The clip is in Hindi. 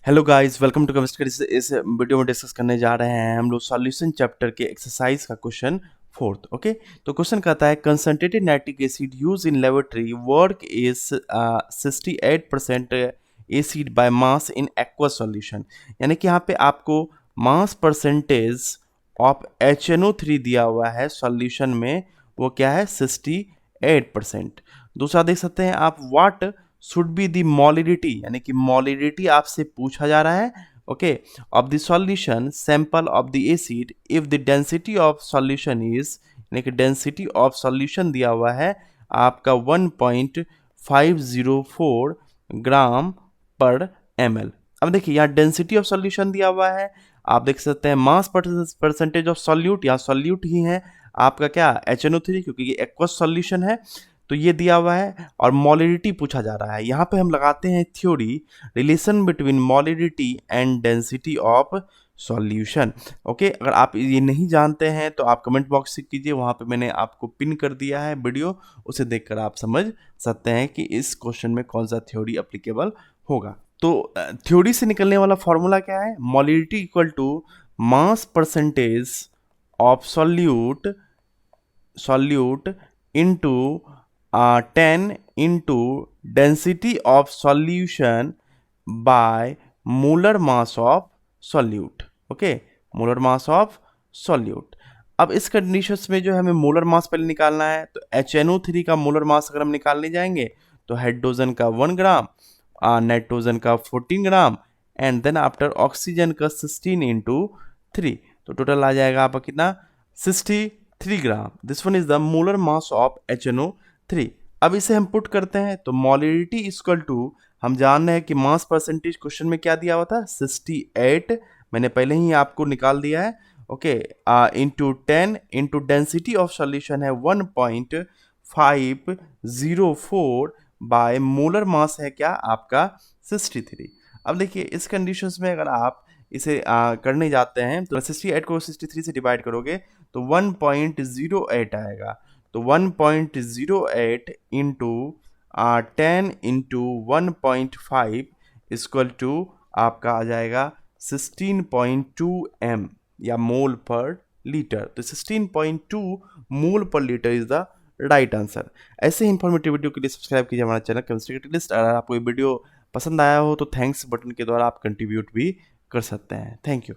Hello guys, welcome to chemistry. इस वीडियो में डिस्कस करने जा रहे हैं हम लोग सॉल्यूशन चैप्टर के एक्सरसाइज का क्वेश्चन फोर्थ। ओके, तो क्वेश्चन कहता है concentrated nitric acid use in laboratory work is 68% acid by mass in aqueous solution. यानी कि यहाँ पे आपको मास परसेंटेज ऑफ HNO3 दिया हुआ है सॉल्यूशन में, वो क्या है 68%। दूसरा देख सकते हैं आप, व्हाट शुड बी दी मोलिडिटी, यानी कि मोलिडिटी आपसे पूछा जा रहा है। Okay, of the solution sample of the acid if the density of solution is, यानी कि डेंसिटी ऑफ सॉल्यूशन दिया हुआ है आपका 1.504 ग्राम पर ml। अब देखिए यहाँ डेंसिटी ऑफ सॉल्यूशन दिया हुआ है, आप देख सकते हैं मास परसेंटेज ऑफ सॉल्यूट, यहाँ सॉल्यूट ही है आपका क्या HNO3, क्योंकि ये एक्वस सॉल्यूशन है तो ये दिया हुआ है, और मोलिडिटी पूछा जा रहा है। यहाँ पे हम लगाते हैं theory, relation between molarity and density of solution. Okay, अगर आप ये नहीं जानते हैं तो आप कमेंट बॉक्स से कीजिए, वहाँ पे मैंने आपको पिन कर दिया है वीडियो, उसे देखकर आप समझ सकते हैं कि इस क्वेश्चन में कौन सा थ्योरी अप्लीकेबल होगा। तो थ्योरी से निकलने वाला फॉर्मूला क्या है, molarity equal to mass percentage of solute into 10 into density of solution by molar mass of solute। Okay, molar mass of solute. अब इस कंडीशंस में जो है हमें मोलर मास पहले निकालना है, तो HNO3 का मोलर मास अगर हम निकालने जाएंगे तो हाइड्रोजन का 1 ग्राम, नाइट्रोजन का 14 ग्राम, एंड देन आफ्टर ऑक्सीजन का 16 इंटू 3, तो टोटल आ जाएगा आपका कितना 63 gram. This one is the molar mass of HNO3। अब इसे हम पुट करते हैं तो मोलिडिटी इक्वल टू, हम जान रहे हैं कि मास परसेंटेज क्वेश्चन में क्या दिया हुआ था 68, मैंने पहले ही आपको निकाल दिया है। Okay, into 10 into density of solution है 1.504 बाय मोलर मास है क्या आपका 63। अब देखिए इस कंडीशंस में अगर आप इसे करने जाते हैं तो 68 को 63 से डिवाइड करोगे तो 1.08 आएगा। तो 1.08 इंटू 10 इंटू 1.5 इक्वल टू आपका आ जाएगा 16.2 m या मोल पर लीटर। तो 16.2 मोल पर litre is the right answer. ऐसे ही इंफॉर्मेटिव वीडियो के लिए सब्सक्राइब कीजिए हमारा चैनल केमिस्ट्री कैटलिस्ट। अगर आपको ये वीडियो पसंद आया हो तो थैंक्स बटन के द्वारा आप कंट्रीब्यूट भी कर सकते हैं। Thank you.